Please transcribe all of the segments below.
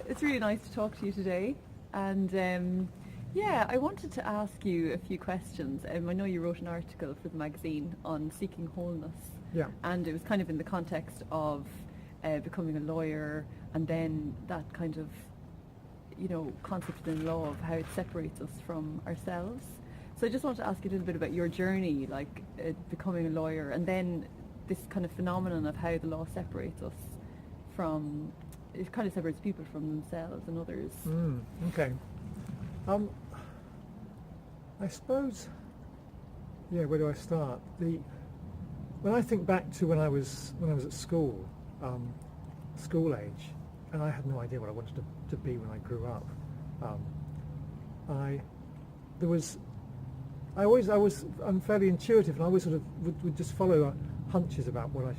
it's really nice to talk to you today. And I wanted to ask you a few questions. I know you wrote an article for the magazine on seeking wholeness. Yeah. And it was kind of in the context of becoming a lawyer, and then that kind of, concept in law of how it separates us from ourselves. So I just wanted to ask you a little bit about your journey, like becoming a lawyer, and then this kind of phenomenon of how the law separates us from, it kind of separates people from themselves and others. Okay. I suppose, where do I start? When I think back to when I was at school, school age, and I had no idea what I wanted to be when I grew up. I'm fairly intuitive, and I always sort of would just follow hunches about where I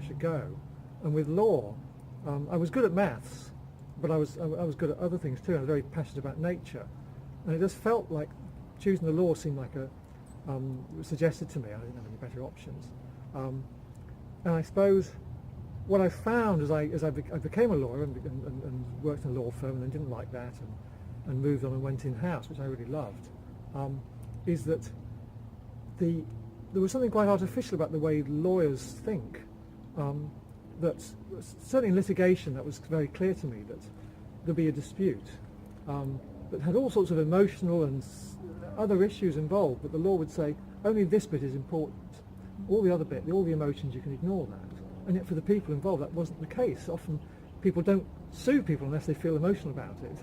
should go. And with law, I was good at maths, but I was good at other things too. I was very passionate about nature, and it just felt like choosing the law seemed like suggested to me. I didn't have any better options, and I suppose what I found as I became a lawyer and worked in a law firm and then didn't like that and moved on and went in-house, which I really loved, is that there was something quite artificial about the way lawyers think. That certainly in litigation, that was very clear to me, that there'd be a dispute that had all sorts of emotional and other issues involved, but the law would say only this bit is important. All the other bit, all the emotions, you can ignore that. And yet for the people involved, that wasn't the case. Often people don't sue people unless they feel emotional about it.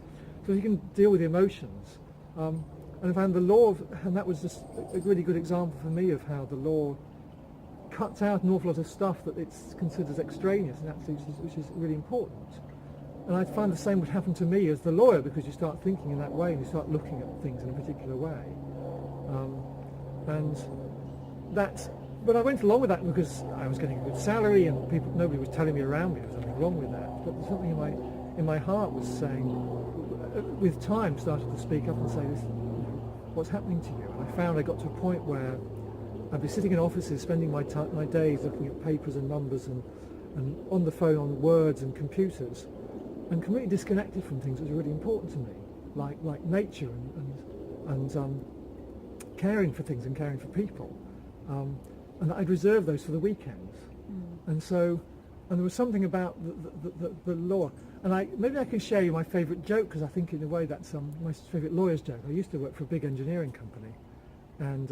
So you can deal with the emotions. And I found the law, and that was just a really good example for me of how the law cuts out an awful lot of stuff that it's considered extraneous and actually which is really important. And I find the same would happen to me as the lawyer, because you start thinking in that way and you start looking at things in a particular way. But I went along with that because I was getting a good salary and nobody was telling me around me there was something wrong with that. But something in my heart was saying, with time, started to speak up and say, what's happening to you? And I found I got to a point where I'd be sitting in offices, spending my days looking at papers and numbers and on the phone on words and computers, and completely disconnected from things that were really important to me, like nature and caring for things and caring for people. And I'd reserve those for the weekends. And there was something about the law. And maybe I can share you my favourite joke, because I think in a way that's my favourite lawyer's joke. I used to work for a big engineering company, and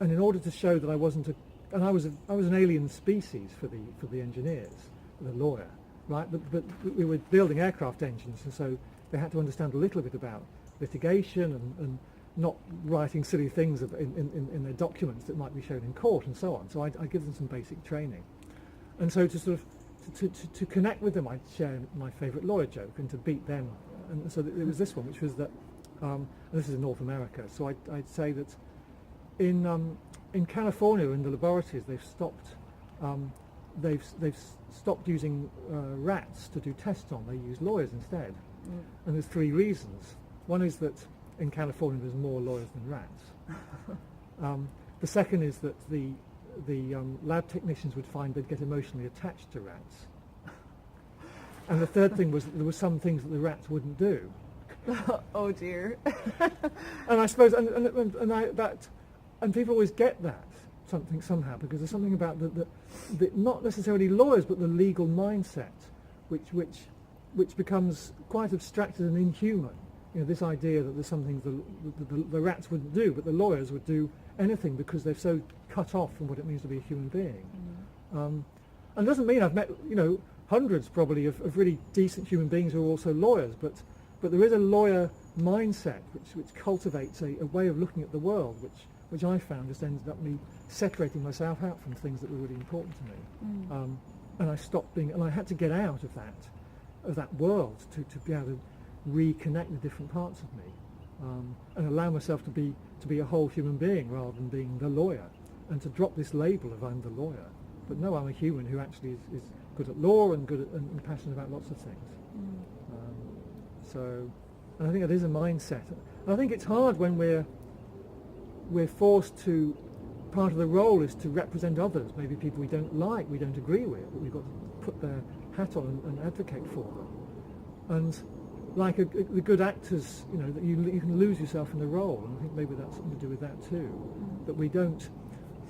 in order to show that I wasn't I was an alien species for the engineers, the lawyer, right? But we were building aircraft engines, and so they had to understand a little bit about litigation and not writing silly things in their documents that might be shown in court and so on. So I'd give them some basic training. And so to connect with them, I'd share my favourite lawyer joke, and to beat them. And so it was this one, which was that, and this is in North America, so I'd say that in California, in the laboratories, they've stopped using rats to do tests on. They use lawyers instead. And there's three reasons. One is that in California there's more lawyers than rats. The second is that the lab technicians would find they'd get emotionally attached to rats. And the third thing was that there were some things that the rats wouldn't do. Oh dear. And I suppose, and people always get that somehow, because there's something about the not necessarily lawyers, but the legal mindset, which becomes quite abstracted and inhuman. This idea that there's some things the rats wouldn't do, but the lawyers would do anything because they're so cut off from what it means to be a human being. And it doesn't mean I've met, hundreds probably of really decent human beings who are also lawyers, but there is a lawyer mindset which cultivates a way of looking at the world, which I found just ended up me separating myself out from things that were really important to me. And I stopped being, and I had to get out of that world to be able to reconnect with different parts of me, and allow myself to be a whole human being rather than being the lawyer, and to drop this label of I'm the lawyer. But no, I'm a human who actually is good at law and good at, and passionate about lots of things. And I think that is a mindset. And I think it's hard when we're forced to, part of the role is to represent others, maybe people we don't like, we don't agree with, but we've got to put their hat on and advocate for them. And like the good actors, that you can lose yourself in the role, and I think maybe that's something to do with that too. That we don't,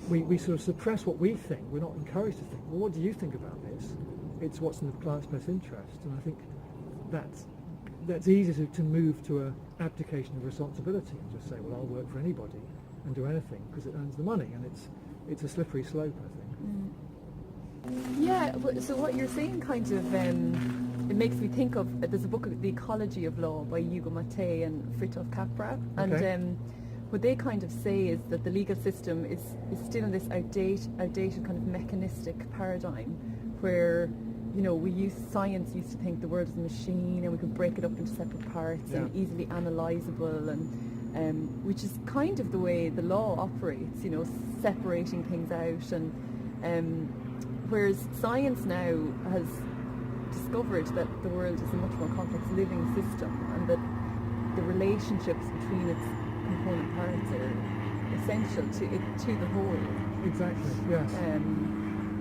we sort of suppress what we think. We're not encouraged to think, well, what do you think about this? It's what's in the client's best interest, and I think that's easy to move to an abdication of responsibility and just say, well, I'll work for anybody and do anything because it earns the money, and it's a slippery slope, I think. Yeah, so what you're saying kind of, it makes me think of, there's a book, The Ecology of Law by Hugo Mattei and Fritjof Capra, and what they kind of say is that the legal system is still in this outdated kind of mechanistic paradigm where, science used to think the world is a machine and we could break it up into separate parts and easily analysable, and which is kind of the way the law operates, separating things out, and whereas science now has discovered that the world is a much more complex living system and that the relationships between its component parts are essential to the whole. Exactly, yes.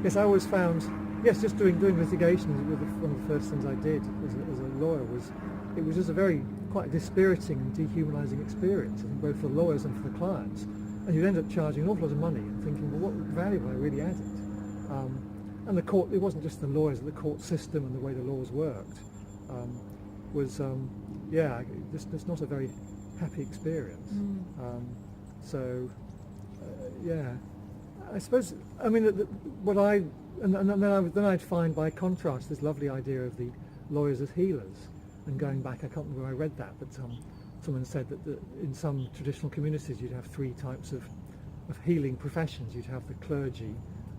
Yes, I always found, just doing litigation was one of the first things I did as a lawyer it was just a very quite dispiriting and dehumanising experience, I think, both for the lawyers and for the clients. And you'd end up charging an awful lot of money and thinking, well, what value have I really added? And the court, it wasn't just the lawyers, the court system and the way the laws worked just not a very happy experience. I suppose, I mean, then I'd find by contrast this lovely idea of the lawyers as healers, and going back, I can't remember where I read that, but someone said that in some traditional communities you'd have three types of healing professions. You'd have the clergy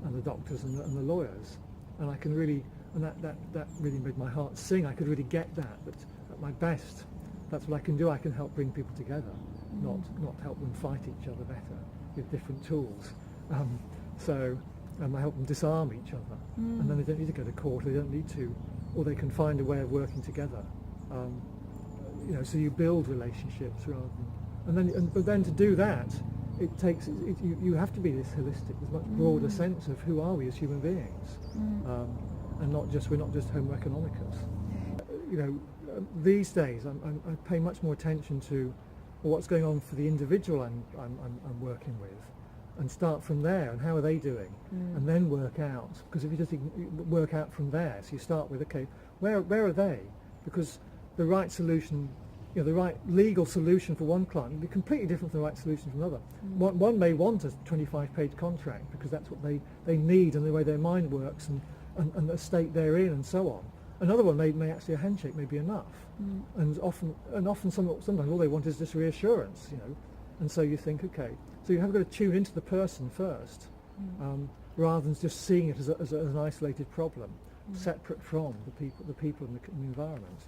and the doctors and the lawyers, and I can really, and that really made my heart sing. I could really get that at my best, that's what I can do. I can help bring people together, not help them fight each other better with different tools. I help them disarm each other, and then they don't need to go to court. They don't need to, or they can find a way of working together. So you build relationships rather than, but then to do that, it takes you have to be this holistic, this much broader sense of who are we as human beings, and we're not just Homo economicus. These days I pay much more attention to what's going on for the individual I'm working with, and start from there, and how are they doing, and then work out, because if you just work out from there, so you start with, okay, where are they, because the right solution, the right legal solution for one client will be completely different from the right solution for another. One may want a 25-page contract because that's what they need, and the way their mind works, and the state they're in, and so on. Another one may actually, a handshake may be enough, and often sometimes all they want is just reassurance, and so you think, okay, so you have got to tune into the person first, rather than just seeing it as an isolated problem, separate from the people in the environment.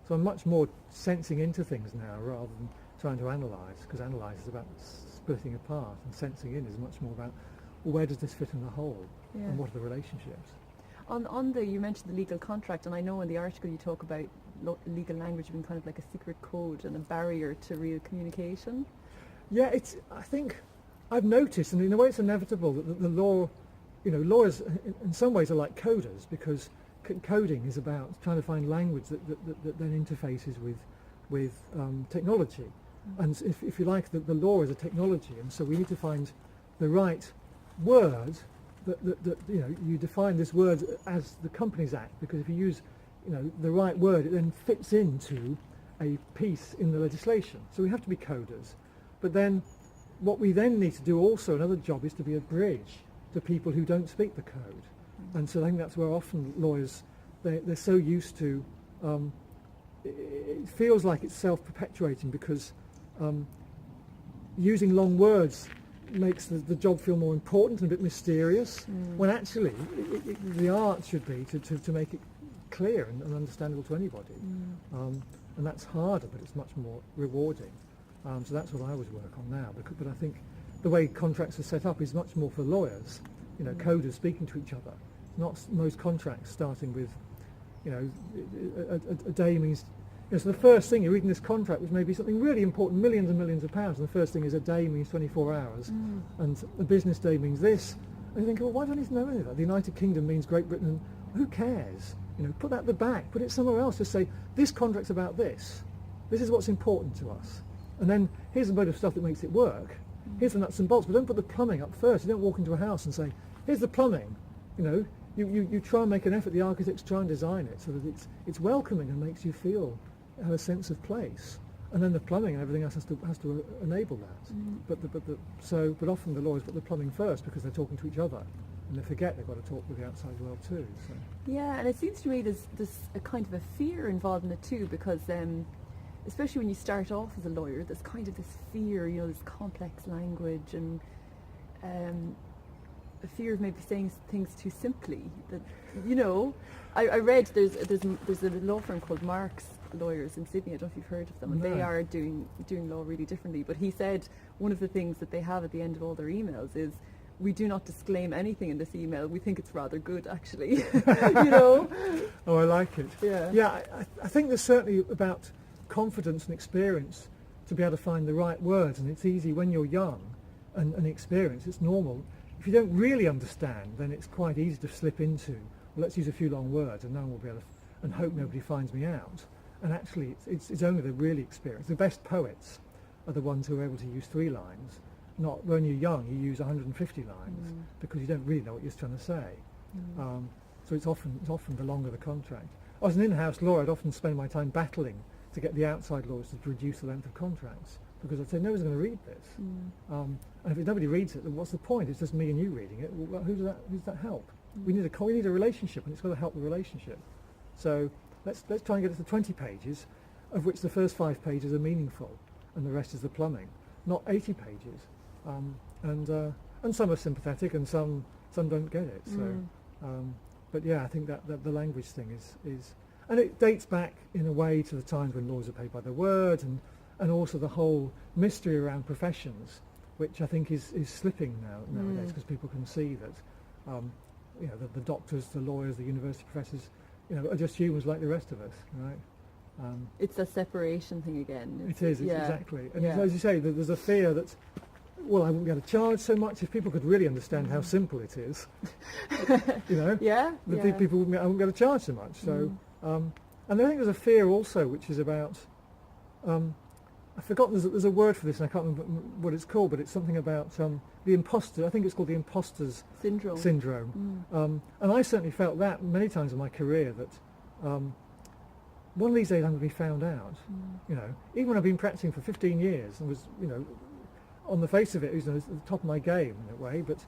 So I'm much more sensing into things now rather than trying to analyse, because analyse is about splitting apart, and sensing in is much more about, well, where does this fit in the whole, and what are the relationships? You mentioned the legal contract, and I know in the article you talk about legal language being kind of like a secret code and a barrier to real communication. Yeah, I think I've noticed, and in a way it's inevitable, that the law, lawyers in some ways are like coders, because coding is about trying to find language that then interfaces with technology. And if you like, the law is a technology, and so we need to find the right word that you define this word as the Companies Act, because if you use the right word, it then fits into a piece in the legislation. So we have to be coders. But then what we then need to do also, another job, is to be a bridge to people who don't speak the code. And so I think that's where often lawyers, they're so used to, it feels like it's self-perpetuating, because using long words makes the job feel more important and a bit mysterious, when actually the art should be to make it clear and understandable to anybody. And that's harder, but it's much more rewarding. So that's what I always work on now. But I think the way contracts are set up is much more for lawyers, coders speaking to each other. Not most contracts starting with, a day means, so the first thing you're reading this contract, which may be something really important, millions and millions of pounds, and the first thing is a day means 24 hours, and a business day means this. And you think, well, why do I need to know any of that? The United Kingdom means Great Britain. Who cares? Put that at the back, put it somewhere else. Just say, this contract's about this. This is what's important to us. And then here's a load of stuff that makes it work. Here's the nuts and bolts, but don't put the plumbing up first. You don't walk into a house and say, here's the plumbing. You try and make an effort, the architects try and design it so that it's welcoming and makes you have a sense of place. And then the plumbing and everything else has to enable that. But often the lawyers put the plumbing first because they're talking to each other, and they forget they've got to talk with the outside world too. So. Yeah, and it seems to me there's a kind of a fear involved in it too, because especially when you start off as a lawyer, there's kind of this fear, this complex language and a fear of maybe saying things too simply. That I read there's a law firm called Mark's Lawyers in Sydney. I don't know if you've heard of them, and they are doing law really differently. But he said one of the things that they have at the end of all their emails is, we do not disclaim anything in this email. We think it's rather good, actually. Oh, I like it. Yeah. Yeah, I think there's certainly about confidence and experience to be able to find the right words, and it's easy when you're young and experienced. It's normal. If you don't really understand, then it's quite easy to slip into, well, let's use a few long words and no one will be able to, and hope nobody finds me out. And actually, it's only the really experienced. The best poets are the ones who are able to use 3 lines. Not when you're young, you use 150 lines because you don't really know what you're trying to say. So it's often the longer the contract. As an in-house lawyer, I'd often spend my time battling to get the outside lawyers to reduce the length of contracts, because I'd say nobody's going to read this. And if nobody reads it, then what's the point? It's just me and you reading it. Well, who does that help? We need a relationship, and it's got to help the relationship. So let's try and get it to 20 pages, of which the first 5 pages are meaningful, and the rest is the plumbing. Not 80 pages. And some are sympathetic, and some don't get it. So, but yeah, I think that the language thing is, and it dates back in a way to the times when laws are paid by the word, and also the whole mystery around professions, which I think is slipping nowadays, because people can see that, the doctors, the lawyers, the university professors, are just humans like the rest of us, right? It's a separation thing again. It is, exactly. And as you say, there's a fear that, well, I wouldn't be able to charge so much. If people could really understand how simple it is, people I wouldn't be able to charge so much. So, and I think there's a fear also, which is about, I've forgotten, there's a word for this, and I can't remember what it's called, but it's something about the imposter. I think it's called the imposter's syndrome. And I certainly felt that many times in my career, that one of these days I'm going to be found out. Even when I've been practicing for 15 years and was, on the face of it, at the top of my game in a way, but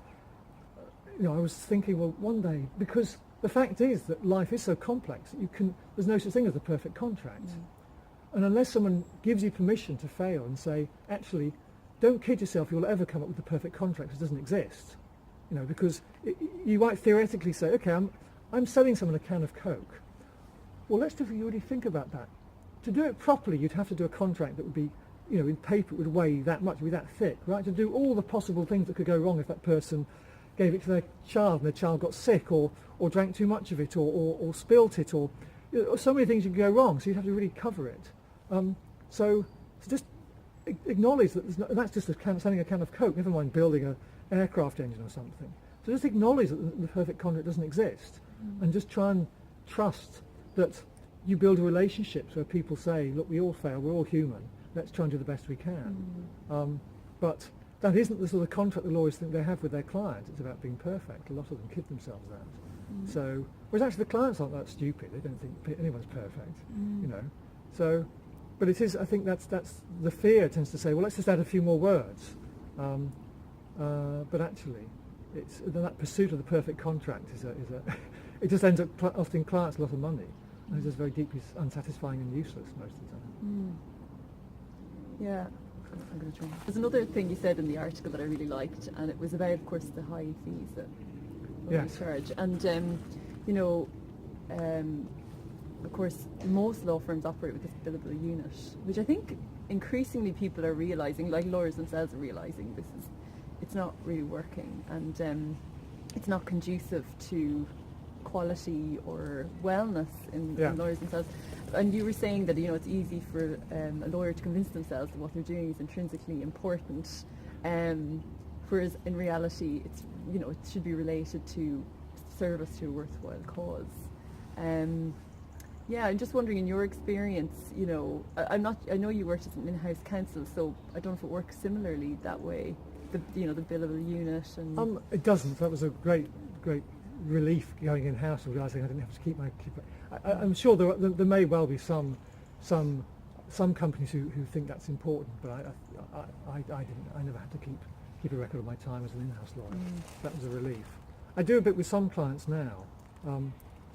I was thinking, well, one day, because the fact is that life is so complex, there's no such thing as a perfect contract. And unless someone gives you permission to fail and say, actually, don't kid yourself, you'll ever come up with the perfect contract, it doesn't exist. Because you might theoretically say, okay, I'm selling someone a can of Coke. Well, let's just really think about that. To do it properly, you'd have to do a contract that would be, in paper, it would weigh that much, be that thick, right? To do all the possible things that could go wrong if that person gave it to their child and their child got sick, or drank too much of it, or spilt it, or so many things could go wrong. So you'd have to really cover it. So just acknowledge that that's just selling a can of Coke. Never mind building an aircraft engine or something. So just acknowledge that the perfect contract doesn't exist, and just try and trust that you build relationships where people say, look, we all fail, we're all human. Let's try and do the best we can. But that isn't the sort of contract the lawyers think they have with their clients. It's about being perfect. A lot of them kid themselves that. So, whereas actually the clients aren't that stupid. They don't think anyone's perfect. So, but it is. I think that's the fear tends to say, well, let's just add a few more words. But actually, it's that pursuit of the perfect contract is it just ends up costing clients a lot of money, and it's just very deeply unsatisfying and useless most of the time. Yeah, I'm going to try. There's another thing you said in the article that I really liked, and it was about, of course, the high fees that lawyers charge. And, of course, most law firms operate with this billable unit, which I think increasingly people are realising, like lawyers themselves are realising, it's not really working, and it's not conducive to quality or wellness in lawyers themselves. And you were saying that it's easy for a lawyer to convince themselves that what they're doing is intrinsically important, whereas in reality it should be related to service to a worthwhile cause. Yeah, I'm just wondering, in your experience, you know, I know you worked as an in-house counsel, so I don't know if it works similarly that way. The billable unit and. It doesn't. That was a great relief going in-house and realising I didn't have to keep I'm sure there may well be some companies who think that's important, but I didn't. I never had to keep a record of my time as an in-house lawyer. That was a relief. I do a bit with some clients now,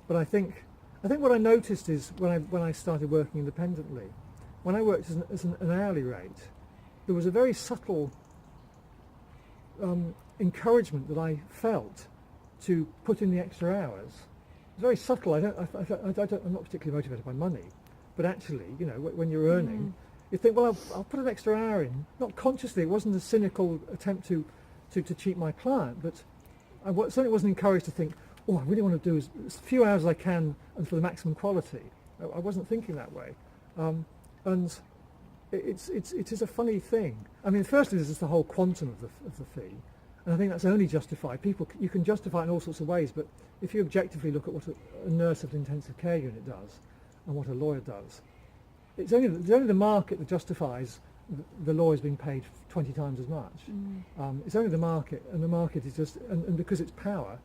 but I think what I noticed is when I started working independently, when I worked as an hourly rate, there was a very subtle encouragement that I felt to put in the extra hours. It's very subtle. I'm not particularly motivated by money, but actually, you know, when you're earning, you think, well, I'll put an extra hour in. Not consciously. It wasn't a cynical attempt to cheat my client, but I certainly wasn't encouraged to think, oh, I really want to do as few hours as I can and for the maximum quality. I wasn't thinking that way, and it is a funny thing. I mean, firstly, there's just the whole quantum of the fee, and I think that's only justified. You can justify it in all sorts of ways, but if you objectively look at what a nurse at an intensive care unit does and what a lawyer does, it's only the market that justifies the lawyers being paid 20 times as much. It's only the market, and the market is just, and because it's power,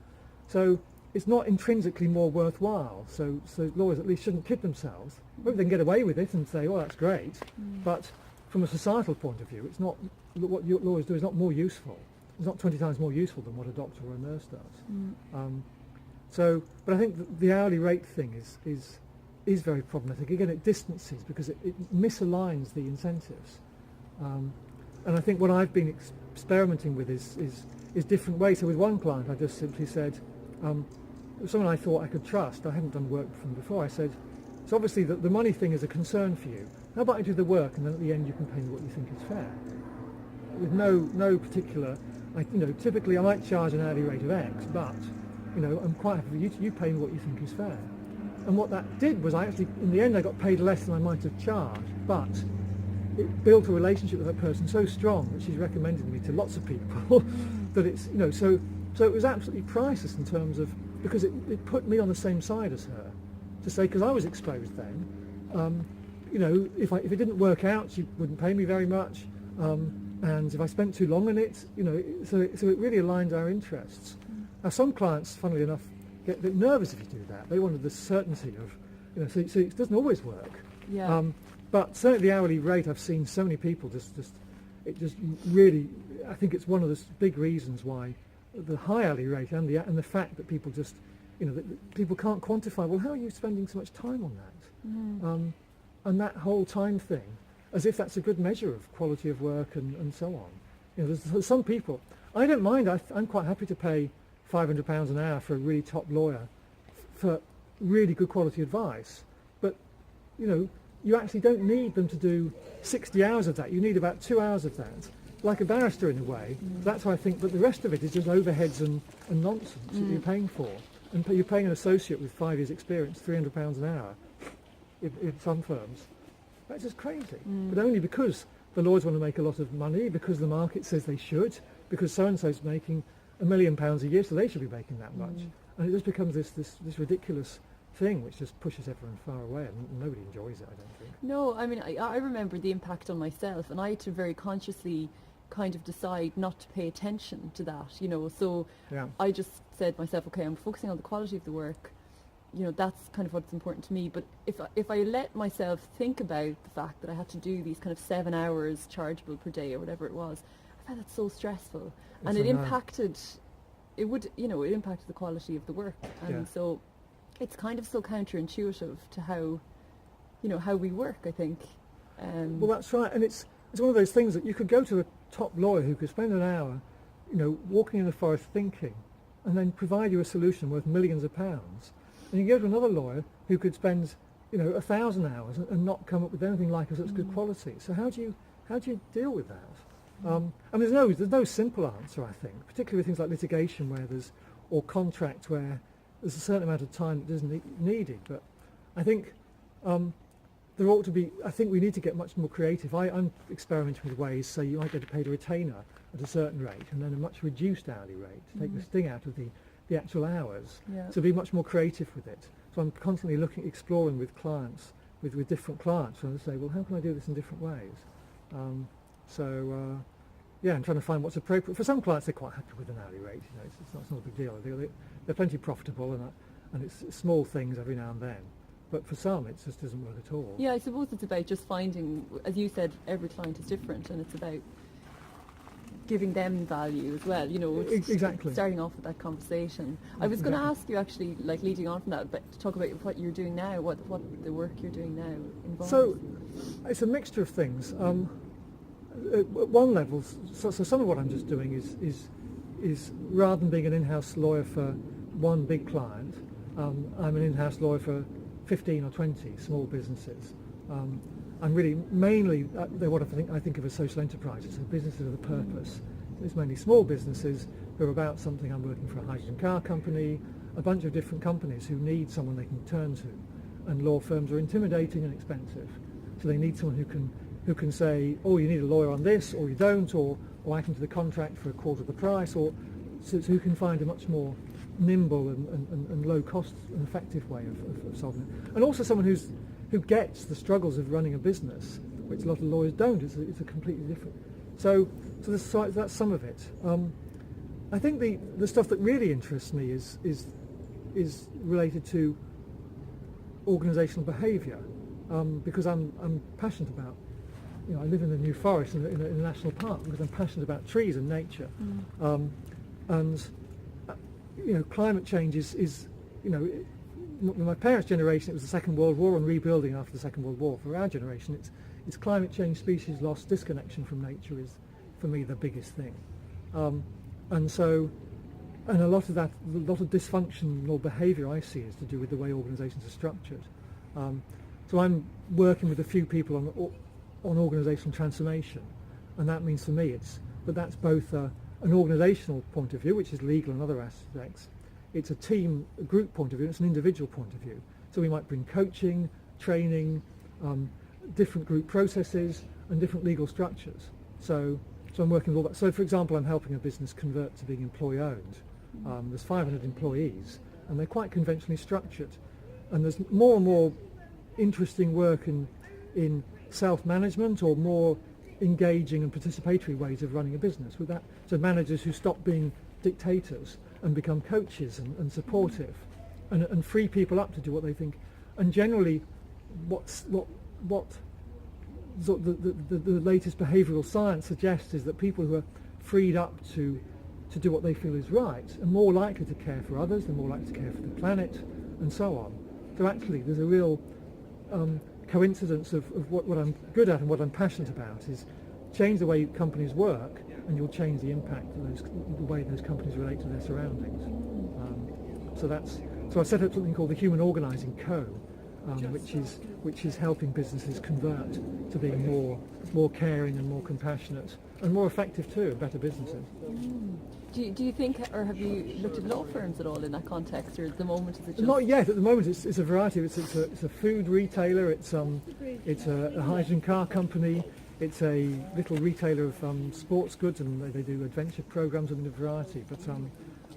so it's not intrinsically more worthwhile. So lawyers at least shouldn't kid themselves. Maybe they can get away with it and say, oh, that's great, but from a societal point of view, it's not, what lawyers do is not more useful. It's not 20 times more useful than what a doctor or a nurse does. But I think the hourly rate thing is very problematic. Again, it distances because it misaligns the incentives. And I think what I've been experimenting with is different ways. So with one client, I just simply said, someone I thought I could trust, I hadn't done work for them before, I said, so obviously the money thing is a concern for you. How about I do the work and then at the end you can pay me what you think is fair? With no particular, typically I might charge an hourly rate of X, but, I'm quite happy for you pay me what you think is fair. And what that did was in the end I got paid less than I might have charged, but it built a relationship with that person so strong that she's recommended me to lots of people that it's, so it was absolutely priceless in terms of, because it put me on the same side as her, to say, because I was exposed then, if it didn't work out, she wouldn't pay me very much, and if I spent too long in it, so it really aligned our interests. Now some clients, funnily enough, get a bit nervous if you do that. They wanted the certainty of, so it doesn't always work. Yeah. But certainly the hourly rate, I've seen so many people just really, I think it's one of the big reasons why the high hourly rate and the fact that people just, that people can't quantify, well, how are you spending so much time on that? And that whole time thing, as if that's a good measure of quality of work and so on. There's some people, I don't mind, I'm quite happy to pay £500 an hour for a really top lawyer for really good quality advice, but, you actually don't need them to do 60 hours of that. You need about 2 hours of that, like a barrister in a way. That's how I think, but the rest of it is just overheads and nonsense that you're paying for. And you're paying an associate with 5 years' experience £300 an hour in some firms. That's just crazy. But only because the lawyers want to make a lot of money, because the market says they should, because so-and-so's making £1 million a year, so they should be making that much. And it just becomes this ridiculous thing which just pushes everyone far away, and nobody enjoys it, I don't think. No, I mean, I remember the impact on myself, and I had to very consciously kind of decide not to pay attention to that, so I just said to myself, okay, I'm focusing on the quality of the work, that's kind of what's important to me. But if I let myself think about the fact that I had to do these kind of 7 hours chargeable per day or whatever it was, I found that so stressful, and it impacted the quality of the work, and so it's kind of so counterintuitive to how we work, I think. Well, that's right, and it's one of those things that you could go to a top lawyer who could spend an hour, walking in the forest thinking, and then provide you a solution worth millions of pounds. And you go to another lawyer who could spend, 1,000 hours and not come up with anything like such good quality. So how do you deal with that? There's no simple answer, I think, particularly with things like litigation or contract where there's a certain amount of time that isn't needed. But I think there ought to be. I think we need to get much more creative. I'm experimenting with ways, so you might get paid a retainer at a certain rate, and then a much reduced hourly rate to take the sting out of the actual hours. Yeah. So be much more creative with it. So I'm constantly exploring with clients, with different clients, trying to say, well, how can I do this in different ways? Yeah, and trying to find what's appropriate. For some clients, they're quite happy with an hourly rate. It's not a big deal. They're plenty profitable, and it's small things every now and then. But for some, it just doesn't work at all. Yeah, I suppose it's about just finding, as you said, every client is different, and it's about giving them value as well. Exactly. Starting off with that conversation. I was going to ask you actually, like leading on from that, but to talk about what you're doing now, what the work you're doing now involves. So it's a mixture of things. At one level, so some of what I'm just doing is rather than being an in-house lawyer for one big client, I'm an in-house lawyer for 15 or 20 small businesses. I'm really mainly they're what I think of as social enterprises, so businesses with a purpose. It's mainly small businesses who are about something. I'm working for a hydrogen car company, a bunch of different companies who need someone they can turn to, and law firms are intimidating and expensive, so they need someone who can say, oh, you need a lawyer on this, or you don't, or I can do the contract for a quarter of the price, or so who can find a much more nimble and low cost and effective way of solving it. And also someone who gets the struggles of running a business, which a lot of lawyers don't. It's a completely different. So that's some of it. I think the stuff that really interests me is related to organisational behaviour, because I'm passionate about. I live in the New Forest in a national park because I'm passionate about trees and nature, and climate change is my parents' generation, it was the Second World War and rebuilding after the Second World War. For our generation, it's climate change, species loss, disconnection from nature is, for me, the biggest thing. And a lot of dysfunctional behaviour I see is to do with the way organisations are structured. So I'm working with a few people on organisational transformation, and that means for me that's both an organisational point of view, which is legal and other aspects. It's a group point of view, it's an individual point of view. So we might bring coaching, training, different group processes and different legal structures. So I'm working with all that. So for example, I'm helping a business convert to being employee owned. There's 500 employees and they're quite conventionally structured. And there's more and more interesting work in self-management or more engaging and participatory ways of running a business with that. So managers who stop being dictators and become coaches and supportive and free people up to do what they think. And generally what the latest behavioural science suggests is that people who are freed up to do what they feel is right are more likely to care for others, they're more likely to care for the planet and so on. So actually there's a real coincidence of what I'm good at and what I'm passionate about is change the way companies work, and you'll change the impact of the way those companies relate to their surroundings. So I set up something called the Human Organising Co, which is helping businesses convert to being more caring and more compassionate and more effective too, and better businesses. Do you think, or have you looked at law firms at all in that context, or at the moment is it just... Not yet. At the moment, it's a variety. It's a food retailer. It's a hydrogen car company. It's a little retailer of sports goods, and they do adventure programs and a variety. But and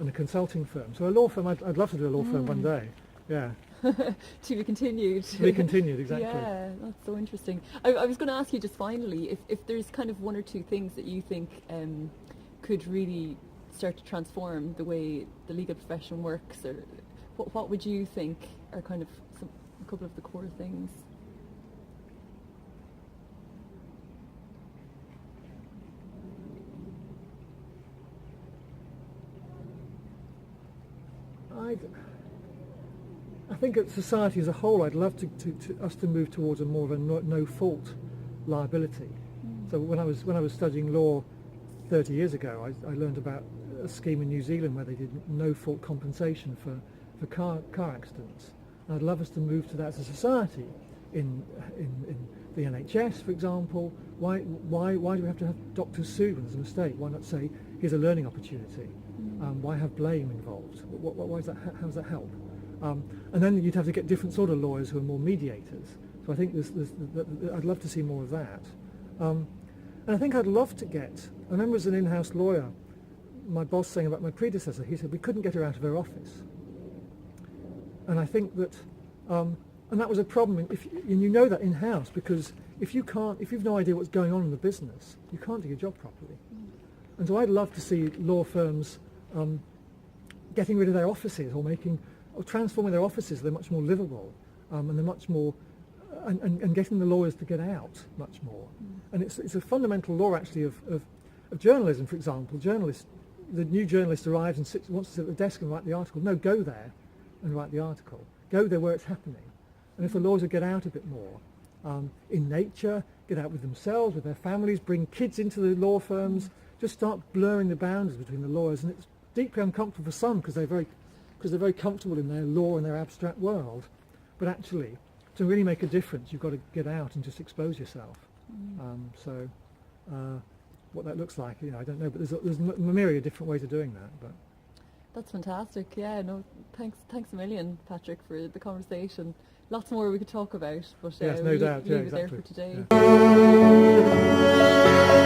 a consulting firm. So a law firm. I'd love to do a law firm one day. Yeah. To be continued. To be continued, exactly. Yeah, that's so interesting. I was going to ask you just finally if there's kind of one or two things that you think could really start to transform the way the legal profession works, or what would you think are kind of a couple of the core things? I think at society as a whole, I'd love us to move towards a more of a no-fault liability. So when I was studying law 30 years ago, I learned about a scheme in New Zealand where they did no-fault compensation for car accidents. And I'd love us to move to that as a society in the NHS, for example. Why do we have to have doctors sue when there's a mistake? Why not say, here's a learning opportunity? Why have blame involved? Why is that? How does that help? And then you'd have to get different sort of lawyers who are more mediators. So I think I'd love to see more of that. And I think I'd love to get, I remember as an in-house lawyer, my boss saying about my predecessor, he said we couldn't get her out of her office. And I think that, and that was a problem, and you know that in-house, because if you've no idea what's going on in the business, you can't do your job properly. And so I'd love to see law firms getting rid of their offices or transforming their offices so they're much more livable, and they're much more, and getting the lawyers to get out much more. And it's a fundamental law actually of journalism, for example. The new journalist arrives and wants to sit at the desk and write the article. No, go there and write the article. Go there where it's happening. And if the lawyers would get out a bit more, in nature, get out with themselves, with their families, bring kids into the law firms, just start blurring the boundaries between the lawyers. And it's deeply uncomfortable for some because they're very comfortable in their law and their abstract world. But actually, to really make a difference, you've got to get out and just expose yourself. What that looks like, I don't know, but there's a myriad of different ways of doing that. But that's fantastic. Yeah, no, thanks a million, Patrick, for the conversation. Lots more we could talk about, but yes, no we'll doubt. leave Yeah, it exactly. there for today. Yeah.